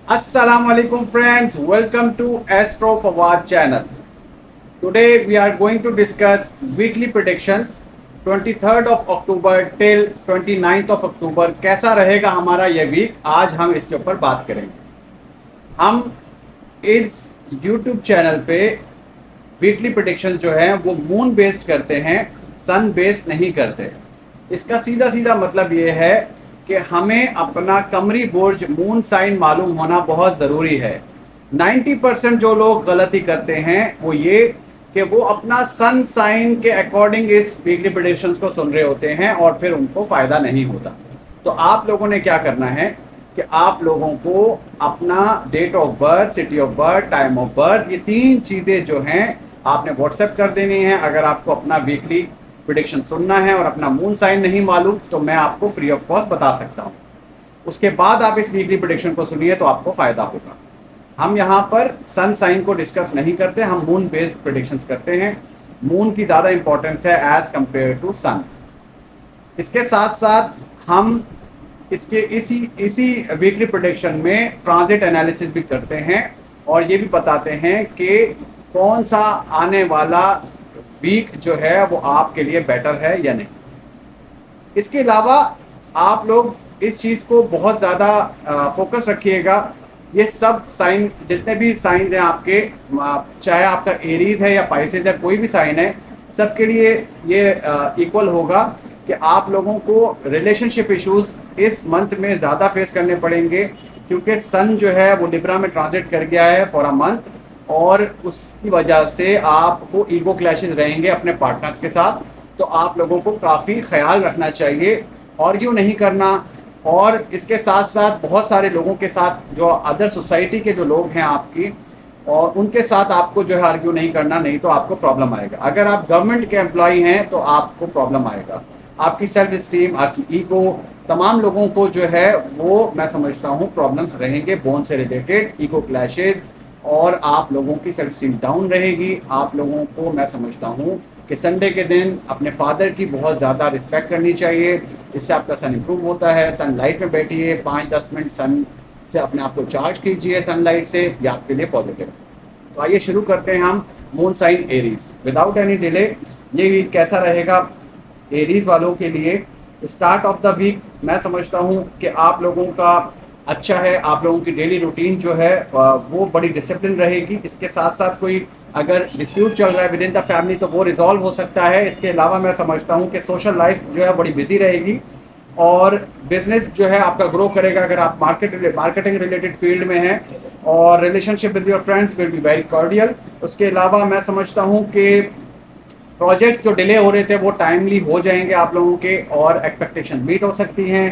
Assalamu alaikum friends, welcome to Astro Fawad channel. Today we are going to discuss weekly predictions 23rd of October till 29th of October. कैसा रहेगा हमारा ये week, आज हम इसके ऊपर बात करेंगे। हम इस YouTube चैनल पे वीकली प्रेडिक्शंस जो हैं वो मून बेस्ड करते हैं, सन बेस्ड नहीं करते। इसका सीधा सीधा मतलब ये है कि हमें अपना कमरी बुर्ज मून साइन मालूम होना बहुत ज़रूरी है। 90% जो लोग गलती करते हैं वो ये कि वो अपना सन साइन के अकॉर्डिंग इस वीकली प्रेडिक्शंस को सुन रहे होते हैं और फिर उनको फ़ायदा नहीं होता। तो आप लोगों ने क्या करना है कि आप लोगों को अपना date of birth, city of birth, time of birth, ये 3 चीज़ें जो हैं आपने व्हाट्सएप कर देनी है। अगर आपको अपना वीकली प्रेडिक्शन सुनना है और अपना मून साइन नहीं मालूम तो मैं आपको फ्री ऑफ कॉस्ट बता सकता हूँ। उसके बाद आप इस वीकली प्रेडिक्शन को सुनिए तो आपको फ़ायदा होगा। हम यहाँ पर सन साइन को डिस्कस नहीं करते, हम मून बेस्ड प्रेडिक्शंस करते हैं। मून की ज़्यादा इंपॉर्टेंस है एज कंपेयर टू सन। इसके साथ साथ हम इसके इसी वीकली प्रेडिक्शन में ट्रांजिट एनालिसिस भी करते हैं और ये भी बताते हैं कि कौन सा आने वाला वीक जो है वो आपके लिए बेटर है या नहीं। इसके अलावा आप लोग इस चीज़ को बहुत ज़्यादा फोकस रखिएगा। ये सब साइन, जितने भी साइन हैं आपके, चाहे आपका एरीज है या पाइसेज है, कोई भी साइन है, सबके लिए ये इक्वल होगा कि आप लोगों को रिलेशनशिप इश्यूज इस मंथ में ज़्यादा फेस करने पड़ेंगे क्योंकि सन जो है वो लिब्रा में ट्रांजिट कर गया है फॉर अ मंथ और उसकी वजह से आपको ईगो क्लैशेस रहेंगे अपने पार्टनर्स के साथ। तो आप लोगों को काफ़ी ख्याल रखना चाहिए, आर्ग्यू नहीं करना। और इसके साथ साथ बहुत सारे लोगों के साथ जो अदर सोसाइटी के जो लोग हैं आपकी, और उनके साथ आपको जो है आर्ग्यू नहीं करना, नहीं तो आपको प्रॉब्लम आएगा। अगर आप गवर्नमेंट के एम्प्लॉय हैं तो आपको प्रॉब्लम आएगा। आपकी सेल्फ स्टीम, आपकी ईगो, तमाम लोगों को जो है वो मैं समझता हूँ प्रॉब्लम्स रहेंगे बोन से रिलेटेड, ईगो क्लैशेज, और आप लोगों की सेल्फ स्टीम डाउन रहेगी। आप लोगों को मैं समझता हूँ कि संडे के दिन अपने फादर की बहुत ज़्यादा रिस्पेक्ट करनी चाहिए, इससे आपका सन इम्प्रूव होता है। सनलाइट में बैठिए, 5-10 मिनट सन से अपने आप को चार्ज कीजिए सनलाइट से, ये आपके लिए पॉजिटिव। तो आइए शुरू करते हैं हम moon sign Aries without any delay. ये वीक कैसा रहेगा एरीज वालों के लिए? स्टार्ट ऑफ द वीक मैं समझता हूँ कि आप लोगों का अच्छा है। आप लोगों की डेली रूटीन जो है वो बड़ी डिसिप्लिन रहेगी। इसके साथ साथ कोई अगर डिस्प्यूट चल रहा है विद इन द फैमिली तो वो रिजॉल्व हो सकता है। इसके अलावा मैं समझता हूँ कि सोशल लाइफ जो है बड़ी बिजी रहेगी और बिजनेस जो है आपका ग्रो करेगा अगर आप मार्केटिंग रिलेटेड फील्ड में हैं, और relationship with your friends will be very cordial. उसके अलावा मैं समझता हूँ कि प्रोजेक्ट्स जो डिले हो रहे थे वो टाइमली हो जाएंगे आप लोगों के और एक्सपेक्टेशन मीट हो सकती हैं।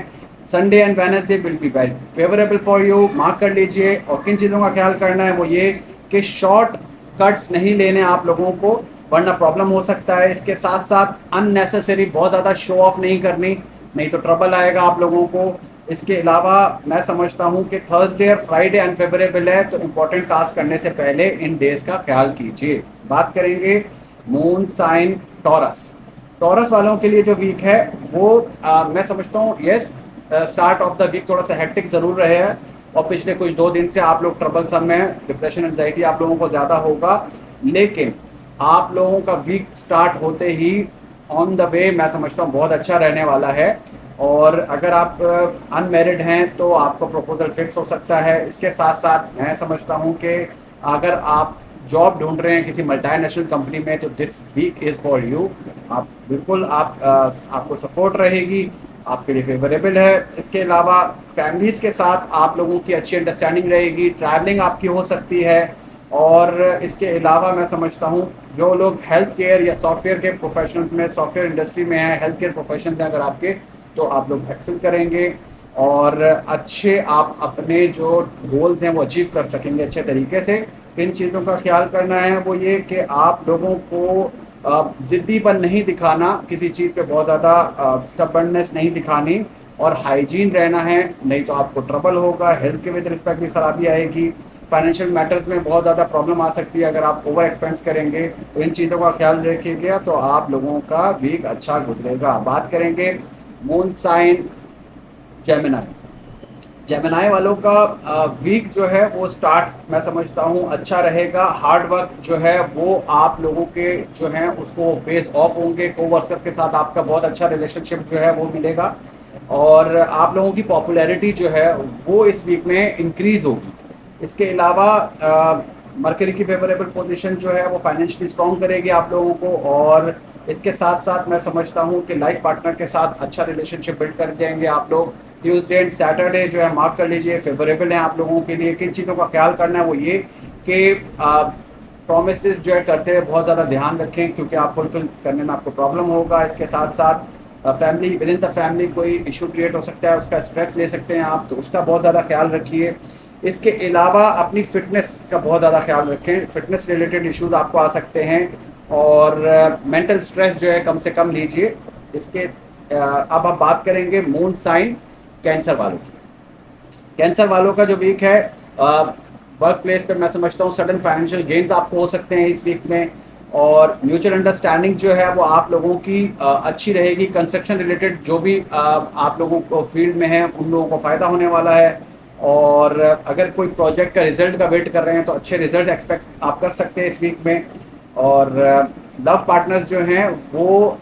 Sunday and Wednesday will be very favourable for you, mark कर लीजिए। और किन चीज़ों का ख्याल करना है वो ये कि शॉर्ट कट्स नहीं लेने आप लोगों को, वरना प्रॉब्लम हो सकता है। इसके साथ साथ अननेसेसरी बहुत ज़्यादा शो ऑफ नहीं करनी, नहीं तो ट्रबल आएगा आप लोगों को। इसके अलावा मैं समझता हूँ कि थर्सडे और फ्राइडे अनफेवरेबल है, तो इम्पोर्टेंट टास्क करने से पहले इन डेज का ख्याल कीजिए। बात करेंगे मून साइन टॉरस वालों के लिए जो वीक है वो मैं समझता हूँ स्टार्ट ऑफ द वीक थोड़ा सा हेक्टिक ज़रूर रहे हैं और पिछले कुछ 2 दिन से आप लोग ट्रबल सम में, डिप्रेशन एंजाइटी आप लोगों को ज़्यादा होगा। लेकिन आप लोगों का वीक स्टार्ट होते ही ऑन द वे मैं समझता हूँ बहुत अच्छा रहने वाला है। और अगर आप अनमेरिड हैं तो आपका प्रपोजल फिक्स हो सकता है। इसके साथ साथ मैं समझता हूँ कि अगर आप जॉब ढूंढ रहे हैं किसी मल्टीनेशनल कंपनी में तो this week is for you. आप बिल्कुल आपको सपोर्ट रहेगी, आपके लिए फेवरेबल है। इसके अलावा फैमिलीज़ के साथ आप लोगों की अच्छी अंडरस्टैंडिंग रहेगी, ट्रैवलिंग आपकी हो सकती है। और इसके अलावा मैं समझता हूँ जो लोग हेल्थ केयर या सॉफ्टवेयर के प्रोफेशनल्स में, सॉफ्टवेयर इंडस्ट्री में हैं, हेल्थ केयर प्रोफेशन हैं अगर आपके, तो आप लोग एक्सेल करेंगे और अच्छे आप अपने जो गोल्स हैं वो अचीव कर सकेंगे अच्छे तरीके से। किन चीज़ों का ख्याल करना है वो ये कि आप लोगों को ज़िद्दीपन नहीं दिखाना, किसी चीज़ पे बहुत ज़्यादा स्टबर्ननेस नहीं दिखानी और हाइजीन रहना है, नहीं तो आपको ट्रबल होगा। हेल्थ के विद रिस्पेक्ट भी खराबी आएगी। फाइनेंशियल मैटर्स में बहुत ज़्यादा प्रॉब्लम आ सकती है अगर आप ओवर एक्सपेंस करेंगे। तो इन चीज़ों का ख्याल रखिएगा तो आप लोगों का वीक अच्छा गुजरेगा। बात करेंगे मून साइन जेमिनी। जेमिनाई वालों का वीक जो है वो स्टार्ट मैं समझता हूँ अच्छा रहेगा। हार्ड वर्क जो है वो आप लोगों के जो है उसको बेस ऑफ होंगे। कोवर्कर्स के साथ आपका बहुत अच्छा रिलेशनशिप जो है वो मिलेगा और आप लोगों की पॉपुलैरिटी जो है वो इस वीक में इंक्रीज होगी। इसके अलावा मरकरी की फेवरेबल पोजीशन जो है वो फाइनेंशियली स्ट्रॉन्ग करेगी आप लोगों को। और इसके साथ साथ मैं समझता हूँ कि लाइफ पार्टनर के साथ अच्छा रिलेशनशिप बिल्ड कर जाएंगे आप लोग। ट्यूसडे एंड सैटरडे जो है मार्क कर लीजिए, फेवरेबल है आप लोगों के लिए। किन चीज़ों का ख्याल करना है वो ये कि प्रोमिस जो है करते हुए बहुत ज़्यादा ध्यान रखें, क्योंकि आप फुलफिल करने में आपको प्रॉब्लम होगा। इसके साथ साथ family with in the family कोई इशू क्रिएट हो सकता है, उसका स्ट्रेस ले सकते हैं आप, तो उसका बहुत ज़्यादा ख्याल रखिए। इसके अलावा अपनी फिटनेस का बहुत ज़्यादा ख्याल रखें। फिटनेस रिलेटेड इश्यूज आपको आ सकते हैं और मेंटल स्ट्रेस जो है कम से कम लीजिए। इसके अब हम बात करेंगे मून साइन कैंसर वालों की। कैंसर वालों का जो वीक है, वर्क प्लेस पे मैं समझता हूँ सडन फाइनेंशियल गेन्स आपको हो सकते हैं इस वीक में। और म्यूचुअल अंडरस्टैंडिंग जो है वो आप लोगों की अच्छी रहेगी। कंस्ट्रक्शन रिलेटेड जो भी आप लोगों को फील्ड में है उन लोगों को फ़ायदा होने वाला है। और अगर कोई प्रोजेक्ट का रिजल्ट का वेट कर रहे हैं तो अच्छे रिजल्ट एक्सपेक्ट आप कर सकते हैं इस वीक में। और लव पार्टनर्स जो हैं वो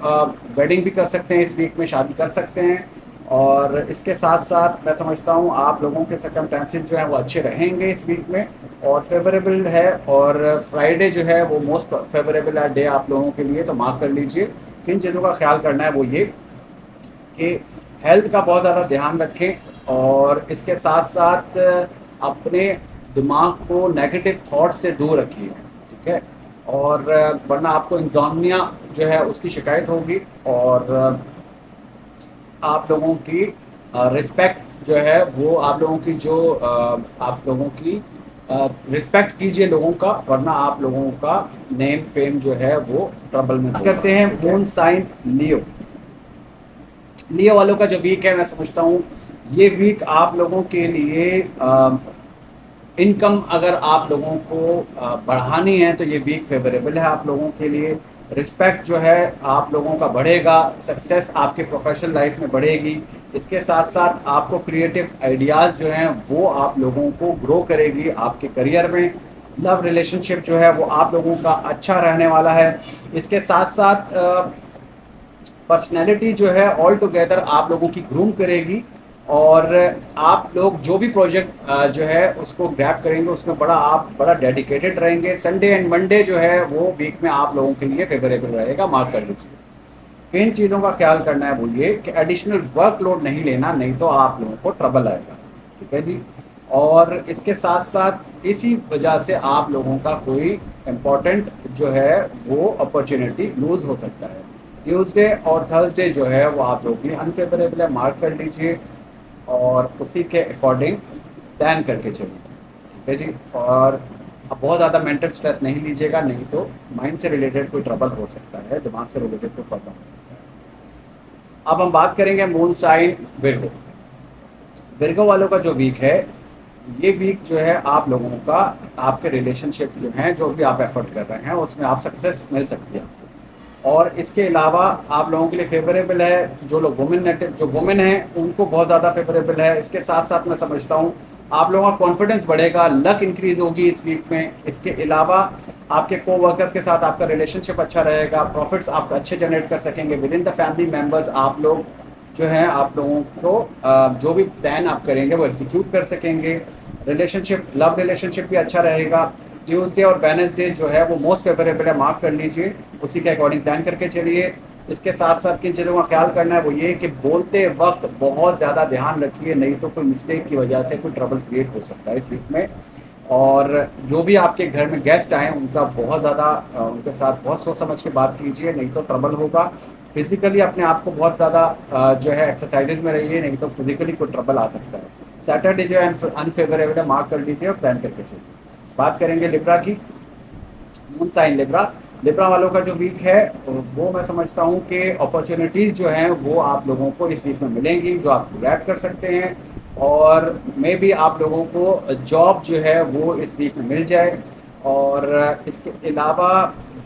वेडिंग भी कर सकते हैं इस वीक में, शादी कर सकते हैं। और इसके साथ साथ मैं समझता हूँ आप लोगों के सर्कमस्टेंसेस जो हैं वो अच्छे रहेंगे इस वीक में और फेवरेबल है। और फ्राइडे जो है वो मोस्ट फेवरेबल है डे आप लोगों के लिए, तो मार्क कर लीजिए। किन चीज़ों का ख्याल करना है वो ये कि हेल्थ का बहुत ज़्यादा ध्यान रखें और इसके साथ साथ अपने दिमाग को नेगेटिव थॉट से दूर रखिए, ठीक है। और वरना आपको इंसोम्निया जो है उसकी शिकायत होगी और आप लोगों की रिस्पेक्ट जो है वो आप लोगों की जो आप लोगों की रिस्पेक्ट कीजिए लोगों का, वरना आप लोगों का नेम फेम जो है वो ट्रबल में करते हैं। मून साइन लियो, लियो वालों का जो वीक है मैं समझता हूँ ये वीक आप लोगों के लिए इनकम अगर आप लोगों को बढ़ानी है तो ये वीक फेवरेबल है आप लोगों के लिए। रिस्पेक्ट जो है आप लोगों का बढ़ेगा, सक्सेस आपके प्रोफेशनल लाइफ में बढ़ेगी। इसके साथ साथ आपको क्रिएटिव आइडियाज़ जो हैं वो आप लोगों को ग्रो करेगी आपके करियर में। लव रिलेशनशिप जो है वो आप लोगों का अच्छा रहने वाला है। इसके साथ साथ पर्सनैलिटी जो है ऑल टुगेदर आप लोगों की ग्रूम करेगी और आप लोग जो भी प्रोजेक्ट जो है उसको ग्रैब करेंगे उसमें आप बड़ा डेडिकेटेड रहेंगे। संडे एंड मंडे जो है वो वीक में आप लोगों के लिए फेवरेबल रहेगा, मार्क कर लीजिए। किन चीज़ों का ख्याल करना है वो ये कि एडिशनल वर्कलोड नहीं लेना, नहीं तो आप लोगों को ट्रबल आएगा, ठीक है जी। और इसके साथ साथ इसी वजह से आप लोगों का कोई इम्पोर्टेंट जो है वो अपॉर्चुनिटी लूज हो सकता है। ट्यूसडे और थर्सडे जो है वो आप लोगों के लिए अनफेवरेबल है, मार्क कर लीजिए और उसी के अकॉर्डिंग प्लान करके चलिए, ठीक है जी। और अब बहुत ज़्यादा मेंटल स्ट्रेस नहीं लीजिएगा, नहीं तो माइंड से रिलेटेड कोई ट्रबल हो सकता है, दिमाग से रिलेटेड कोई प्रॉब्लम हो सकता है। अब हम बात करेंगे मून साइन विर्गो। विर्गो वालों का जो वीक है ये वीक जो है आप लोगों का आपके रिलेशनशिप जो हैं जो भी आप एफर्ट कर रहे हैं उसमें आप सक्सेस मिल सकती है आपको। और इसके अलावा आप लोगों के लिए फेवरेबल है, जो लोग वुमेन हैं उनको बहुत ज़्यादा फेवरेबल है। इसके साथ साथ मैं समझता हूँ आप लोगों का कॉन्फिडेंस बढ़ेगा, लक इंक्रीज होगी इस वीक में। इसके अलावा आपके कोवर्कर्स के साथ आपका रिलेशनशिप अच्छा रहेगा, प्रॉफिट्स आप अच्छे जनरेट कर सकेंगे। With in the family members आप लोग जो है आप लोगों को जो भी प्लान आप करेंगे वो एग्जीक्यूट कर सकेंगे। रिलेशनशिप लव रिलेशनशिप भी अच्छा रहेगा। ट्यूसडे और वेडनेसडे जो है वो मोस्ट फेवरेबल है, मार्क कर लीजिए, उसी के अकॉर्डिंग प्लान करके चलिए। इसके साथ साथ किन चीज़ों का ख्याल करना है वो ये कि बोलते वक्त बहुत ज़्यादा ध्यान रखिए, नहीं तो कोई मिस्टेक की वजह से कोई ट्रबल क्रिएट हो सकता है इस वीक में। और जो भी आपके घर में गेस्ट आए उनका बहुत ज़्यादा उनके साथ बहुत सोच समझ के बात कीजिए, नहीं तो ट्रबल होगा। फिजिकली अपने आप को बहुत ज़्यादा जो है एक्सरसाइजेज में रहिए, नहीं तो फिजिकली कोई ट्रबल आ सकता है। सैटरडे जो है अनफेवरेबल है, मार्क कर लीजिए और प्लान करके चलिए। बात करेंगे लिब्रा की। मून साइन लिब्रा, लिब्रा वालों का जो वीक है वो मैं समझता हूँ कि अपॉर्चुनिटीज़ जो हैं वो आप लोगों को इस वीक में मिलेंगी जो आप ग्रैब कर सकते हैं। और मे बी आप लोगों को जॉब जो है वो इस वीक में मिल जाए। और इसके अलावा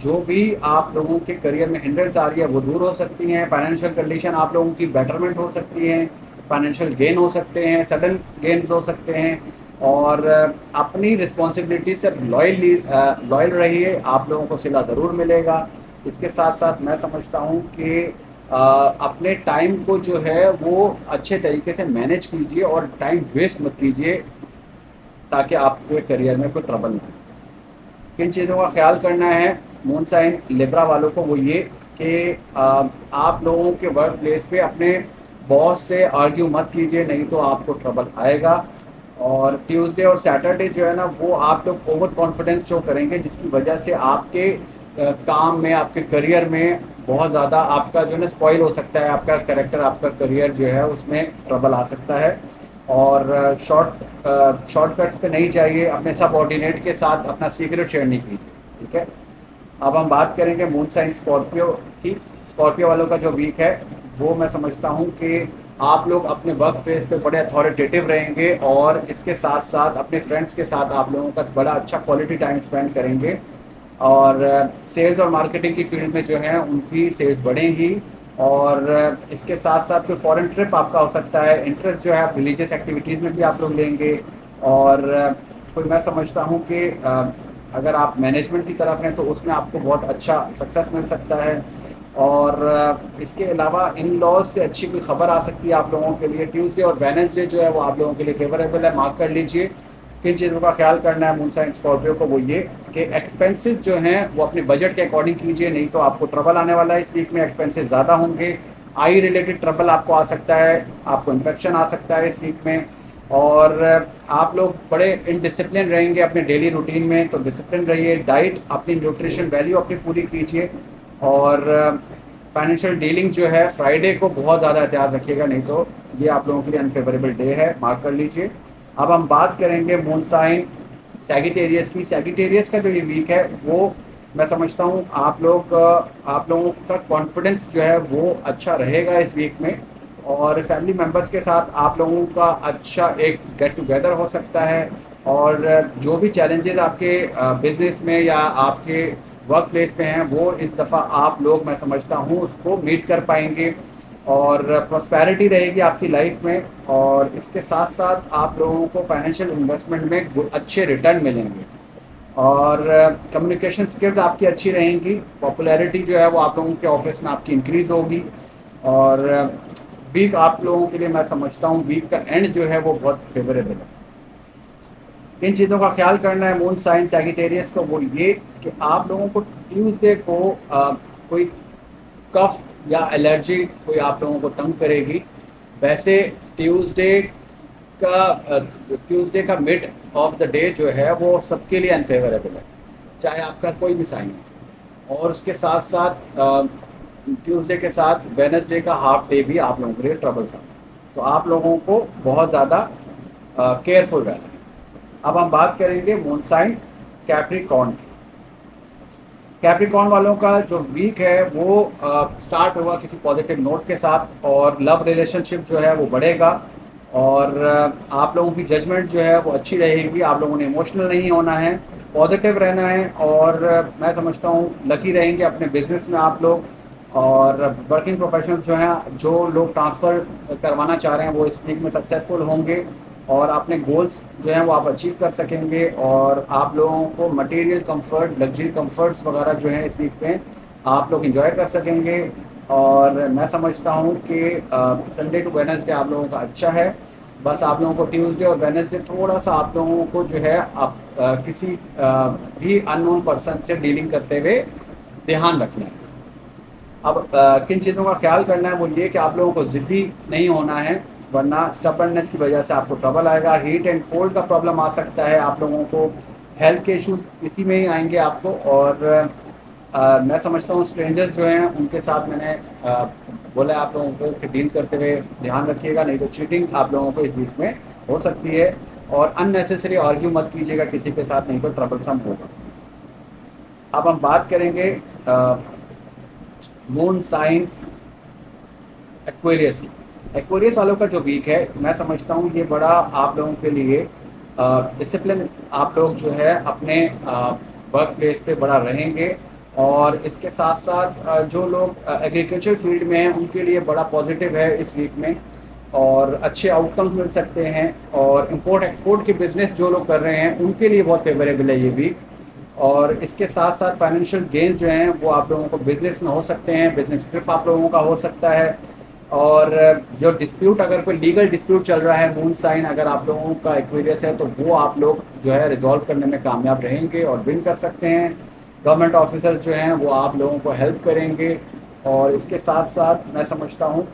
जो भी आप लोगों के करियर में हिंड्रेंस आ रही है वो दूर हो सकती हैं। फाइनेंशियल कंडीशन आप लोगों की बेटरमेंट हो सकती हैं। फाइनेंशियल गेन हो सकते हैं, सडन गेन्स हो सकते हैं। और अपनी रिस्पॉन्सिबिलिटी से लॉयल रहिए, आप लोगों को सिला ज़रूर मिलेगा। इसके साथ साथ मैं समझता हूँ कि अपने टाइम को जो है वो अच्छे तरीके से मैनेज कीजिए और टाइम वेस्ट मत कीजिए, ताकि आपके करियर में कोई ट्रबल ना हो। किन चीज़ों का ख्याल करना है मून साइन लिब्रा वालों को, वो ये कि आप लोगों के वर्क प्लेस पे अपने बॉस से आर्ग्यू मत कीजिए, नहीं तो आपको ट्रबल आएगा। और ट्यूसडे और सैटरडे जो है ना, वो आप लोग ओवर कॉन्फिडेंस शो करेंगे, जिसकी वजह से आपके काम में, आपके करियर में बहुत ज़्यादा आपका जो है ना स्पॉइल हो सकता है, आपका करेक्टर, आपका करियर जो है उसमें ट्रबल आ सकता है। और शॉर्टकट्स पे नहीं चाहिए, अपने सबऑर्डिनेट के साथ अपना सीक्रेट शेयर नहीं कीजिए, ठीक है। अब हम बात करेंगे मून साइन स्कॉर्पियो की। स्कॉर्पियो वालों का जो वीक है वो मैं समझता हूँ कि आप लोग अपने वर्क प्लेस पे बड़े अथॉरिटेटिव रहेंगे, और इसके साथ साथ अपने फ्रेंड्स के साथ आप लोगों का बड़ा अच्छा क्वालिटी टाइम स्पेंड करेंगे। और सेल्स और मार्केटिंग की फील्ड में जो है उनकी सेल्स बढ़ेंगी। और इसके साथ साथ कोई फॉरेन ट्रिप आपका हो सकता है। इंटरेस्ट जो है आप रिलीजियस एक्टिविटीज़ में भी आप लोग लेंगे। और कोई मैं समझता हूँ कि अगर आप मैनेजमेंट की तरफ हैं तो उसमें आपको बहुत अच्छा सक्सेस मिल सकता है। और इसके अलावा इन लॉज से अच्छी कोई खबर आ सकती है आप लोगों के लिए। ट्यूसडे और वेडनेसडे जो है वो आप लोगों के लिए फेवरेबल है, मार्क कर लीजिए। किन चीज़ों का ख्याल करना है मून साइन स्कॉर्पियो को, वो ये कि एक्सपेंसेस जो हैं वो अपने बजट के अकॉर्डिंग कीजिए, नहीं तो आपको ट्रबल आने वाला है। इस वीक में एक्सपेंसेस ज़्यादा होंगे, आई रिलेटेड ट्रबल आपको आ सकता है, आपको इन्फेक्शन आ सकता है इस वीक में। और आप लोग बड़े इनडिसिप्लिन रहेंगे अपने डेली रूटीन में, तो डिसिप्लिन रहिए। डाइट, अपनी न्यूट्रिशन वैल्यू अपनी पूरी कीजिए। और फाइनेंशियल डीलिंग जो है फ्राइडे को बहुत ज़्यादा एहतियात रखिएगा, नहीं तो ये आप लोगों के लिए अनफेवरेबल डे है, मार्क कर लीजिए। अब हम बात करेंगे मून साइन सैगिटेरियस की। सैगिटेरियस का जो ये वीक है वो मैं समझता हूँ आप लोगों का कॉन्फिडेंस जो है वो अच्छा रहेगा इस वीक में। और फैमिली मेम्बर्स के साथ आप लोगों का अच्छा एक गेट टुगेदर हो सकता है। और जो भी चैलेंजेस आपके बिजनेस में या आपके वर्क प्लेस पे हैं, वो इस दफ़ा आप लोग मैं समझता हूँ उसको मीट कर पाएंगे। और प्रॉस्पेरिटी रहेगी आपकी लाइफ में। और इसके साथ साथ आप लोगों को फाइनेंशियल इन्वेस्टमेंट में अच्छे रिटर्न मिलेंगे। और कम्युनिकेशन स्किल्स आपकी अच्छी रहेंगी। पॉपुलैरिटी जो है वो आप लोगों के ऑफिस में आपकी इंक्रीज़ होगी। और वीक आप लोगों के लिए मैं समझता हूँ वीक का एंड जो है वो बहुत फेवरेबल है। इन चीज़ों का ख्याल करना है मून साइन सैगिटेरियस को, वो ये कि आप लोगों को ट्यूसडे को कोई कफ या एलर्जी कोई आप लोगों को तंग करेगी। वैसे ट्यूसडे का मिड ऑफ द डे जो है वो सबके लिए अनफेवरेबल है, चाहे आपका कोई भी साइन है। और उसके साथ साथ ट्यूसडे के साथ वेडनेसडे का हाफ डे भी आप लोगों के लिए ट्रबलसम है, तो आप लोगों को बहुत ज़्यादा केयरफुल रहना है। अब हम बात करेंगे मून साइन कैप्रिकॉर्न की। कैप्रिकॉर्न वालों का जो वीक है वो स्टार्ट होगा किसी पॉजिटिव नोट के साथ, और लव रिलेशनशिप जो है वो बढ़ेगा। और आप लोगों की जजमेंट जो है वो अच्छी रहेगी। आप लोगों ने इमोशनल नहीं होना है, पॉजिटिव रहना है। और मैं समझता हूँ लकी रहेंगे अपने बिजनेस में आप लोग। और वर्किंग प्रोफेशनल जो हैं, जो लोग ट्रांसफ़र करवाना चाह रहे हैं, वो इस वीक में सक्सेसफुल होंगे। और अपने गोल्स जो हैं वो आप अचीव कर सकेंगे। और आप लोगों को मटेरियल कंफर्ट, लग्जरी कंफर्ट्स वगैरह जो हैं इस वीक में आप लोग एंजॉय कर सकेंगे। और मैं समझता हूँ कि संडे टू वेडनेसडे आप लोगों का अच्छा है। बस आप लोगों को ट्यूसडे और वेडनेसडे थोड़ा सा आप लोगों को जो है आप किसी भी अननोन पर्सन से डीलिंग करते हुए ध्यान रखना है। अब किन चीज़ों का ख्याल करना है, वो ये कि आप लोगों को ज़िद्दी नहीं होना है, वरना स्टबर्ननेस की वजह से आपको ट्रबल आएगा। हीट एंड कोल्ड का प्रॉब्लम आ सकता है आप लोगों को, हेल्थ के इशूज इसी में ही आएंगे आपको। और मैं समझता हूँ स्ट्रेंजर्स जो हैं उनके साथ मैंने बोला है आप लोगों को कि डील करते हुए ध्यान रखिएगा, नहीं तो चीटिंग आप लोगों को इस वीक में हो सकती है। और अननेसेसरी आर्ग्यू मत कीजिएगा किसी के साथ, नहीं तो ट्रबलसम होगा। अब हम बात करेंगे मून साइन एक्वेरियस की। एक्वेरियस वालों का जो वीक है मैं समझता हूँ ये बड़ा आप लोगों के लिए डिसिप्लिन आप लोग जो है अपने वर्क प्लेस पे बड़ा रहेंगे। और इसके साथ साथ जो लोग एग्रीकल्चर फील्ड में हैं उनके लिए बड़ा पॉजिटिव है इस वीक में। और अच्छे आउटकम्स मिल सकते हैं। और इंपोर्ट एक्सपोर्ट के बिजनेस जो लोग कर रहे हैं उनके लिए बहुत फेवरेबल है ये वीक। और इसके साथ साथ फाइनेंशियल गेन जो हैं वो आप लोगों को बिजनेस में हो सकते हैं, बिजनेस ट्रिप आप लोगों का हो सकता है। और जो डिस्प्यूट, अगर कोई लीगल डिस्प्यूट चल रहा है, मून साइन अगर आप लोगों का एक्वेरियस है, तो वो आप लोग जो है रिजॉल्व करने में कामयाब रहेंगे और विन कर सकते हैं। गवर्नमेंट ऑफिसर्स जो हैं वो आप लोगों को हेल्प करेंगे। और इसके साथ साथ मैं समझता हूँ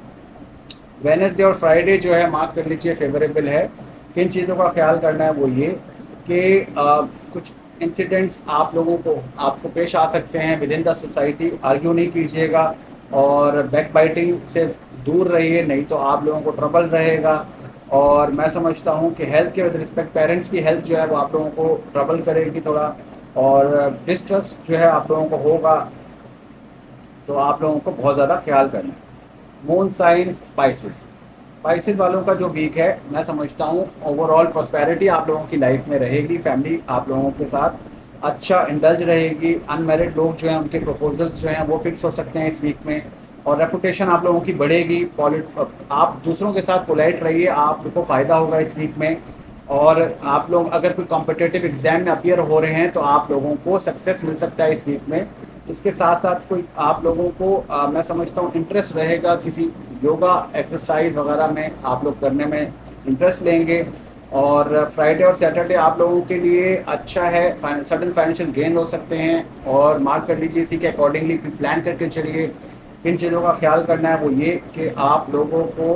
वेडनेसडे और फ्राइडे जो है मार्क कर लीजिए फेवरेबल है। किन चीज़ों का ख्याल करना है वो ये कि कुछ इंसिडेंट्स आप लोगों को आपको पेश आ सकते हैं with in the society. Argue नहीं कीजिएगा और बैक बाइटिंग से दूर रहिए, नहीं तो आप लोगों को ट्रबल रहेगा। और मैं समझता हूँ कि हेल्थ के विद रिस्पेक्ट पेरेंट्स की हेल्थ जो है वो आप लोगों को ट्रबल करेगी थोड़ा। और डिस्ट्रस्ट जो है आप लोगों को होगा, तो आप लोगों को बहुत ज़्यादा ख्याल करना है। मून साइन पाइसेस, पाइसेस वालों का जो वीक है मैं समझता हूँ ओवरऑल प्रॉस्पेरिटी आप लोगों की लाइफ में रहेगी। फैमिली आप लोगों के साथ अच्छा इंडल्ज रहेगी। अनमैरिड लोग जो हैं उनके प्रपोजल्स जो हैं वो फिक्स हो सकते हैं इस वीक में। और रेपुटेशन आप लोगों की बढ़ेगी। आप दूसरों के साथ पोलाइट रहिए, आपको फ़ायदा होगा इस वीक में। और आप लोग अगर कोई कॉम्पिटिटिव एग्जाम में अपियर हो रहे हैं तो आप लोगों को सक्सेस मिल सकता है इस वीक में। इसके साथ साथ कोई आप लोगों को मैं समझता हूँ इंटरेस्ट रहेगा किसी योगा एक्सरसाइज वगैरह में, आप लोग करने में इंटरेस्ट लेंगे। और फ्राइडे और सैटरडे आप लोगों के लिए अच्छा है, सडन फाइनेंशियल गेन हो सकते हैं। और मार्क कर लीजिए, इसी के अकॉर्डिंगली प्लान करके चलिए। किन चीज़ों का ख्याल करना है वो ये कि आप लोगों को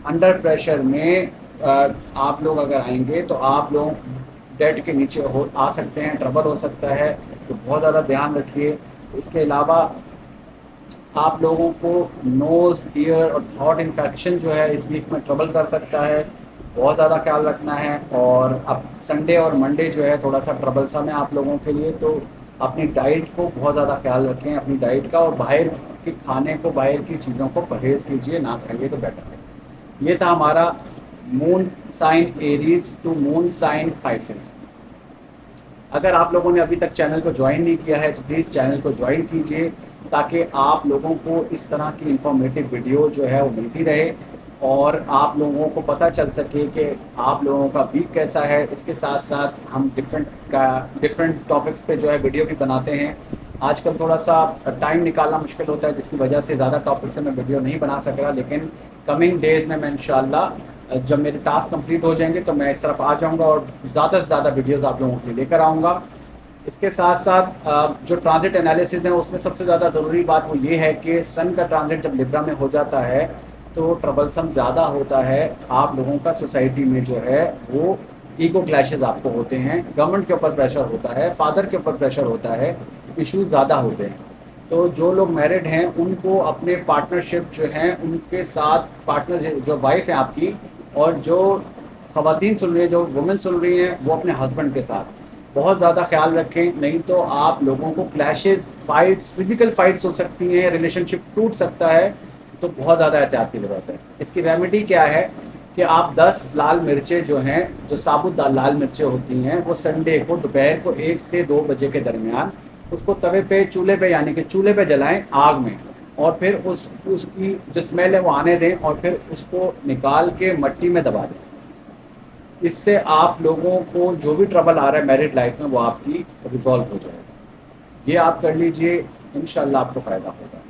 अंडर प्रेशर में आप लोग अगर आएंगे तो आप लोग डेट के नीचे हो आ सकते हैं, ट्रबल हो सकता है, तो बहुत ज़्यादा ध्यान रखिए। इसके अलावा आप लोगों को नोज़, ईयर और थॉट इन्फेक्शन जो है इस वीक में ट्रबल कर सकता है, बहुत ज़्यादा ख्याल रखना है। और अब संडे और मंडे जो है थोड़ा सा ट्रबल सा है आप लोगों के लिए, तो अपनी डाइट को बहुत ज़्यादा ख्याल रखें, अपनी डाइट का। और बाहर के खाने को, बाहर की चीज़ों को परहेज़ कीजिए, ना खाइए तो बेटर है। ये था हमारा moon sign Aries to moon sign Pisces. अगर आप लोगों ने अभी तक चैनल को ज्वाइन नहीं किया है तो प्लीज़ चैनल को ज्वाइन कीजिए, ताकि आप लोगों को इस तरह की इंफॉर्मेटिव वीडियो जो है वो मिलती रहे और आप लोगों को पता चल सके कि आप लोगों का वीक कैसा है। इसके साथ साथ हम डिफरेंट टॉपिक्स पे जो है वीडियो भी बनाते हैं। आजकल थोड़ा सा टाइम निकालना मुश्किल होता है, जिसकी वजह से ज़्यादा टॉपिक से मैं वीडियो नहीं बना सक रहा, लेकिन कमिंग डेज़ में मैं इंशाल्लाह जब मेरे टास्क कंप्लीट हो जाएंगे तो मैं इस तरफ आ जाऊंगा और ज़्यादा से ज़्यादा वीडियोस आप लोगों के लिए लेकर आऊँगा। इसके साथ साथ जो ट्रांजिट एनालिसिस है उसमें सबसे ज़्यादा ज़रूरी बात वो ये है कि सन का ट्रांजिट जब लिब्रा में हो जाता है तो ट्रबलसम ज़्यादा होता है। आप लोगों का सोसाइटी में जो है वो ईगो क्लैशेज आपको होते हैं, गवर्नमेंट के ऊपर प्रेशर होता है, फादर के ऊपर प्रेशर होता है, इश्यूज ज़्यादा होते हैं। तो जो लोग मैरिड हैं उनको अपने पार्टनरशिप जो हैं उनके साथ, पार्टनर जो वाइफ है आपकी, और जो ख़वातीन सुन रही हैं, जो वुमेन सुन रही हैं, वो अपने हस्बैंड के साथ बहुत ज़्यादा ख्याल रखें, नहीं तो आप लोगों को क्लैशेस, फाइट्स, फिजिकल फाइट्स हो सकती हैं, रिलेशनशिप टूट सकता है। तो बहुत ज़्यादा एहतियात की ज़रूरत है। इसकी रेमेडी क्या है कि आप 10 लाल मिर्चें जो हैं, जो साबुत लाल मिर्चें होती हैं, वो संडे को दोपहर को 1 से 2 बजे के दरमियान उसको तवे पे, चूल्हे पे, यानी कि चूल्हे पे जलाएं आग में, और फिर उसकी जो स्मेल है वो आने दें और फिर उसको निकाल के मट्टी में दबा दें। इससे आप लोगों को जो भी ट्रबल आ रहा है मैरिड लाइफ में वो आपकी रिजॉल्व हो जाएगा। ये आप कर लीजिए, इंशाल्लाह आपको फ़ायदा होगा।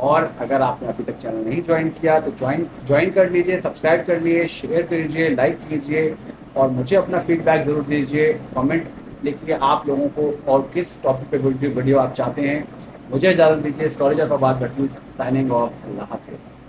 और अगर आपने अभी तक चैनल नहीं ज्वाइन किया तो ज्वाइन कर लीजिए, सब्सक्राइब कर लीजिए, शेयर कीजिए, लाइक कीजिए और मुझे अपना फीडबैक ज़रूर दीजिए। कमेंट लिखिए आप लोगों को और किस टॉपिक पे वीडियो आप चाहते हैं। मुझे इजाज़त दीजिए। स्टोरेज ऑफ आबाद भट्टी साइनिंग ऑफ। अल्लाह हाफिज़।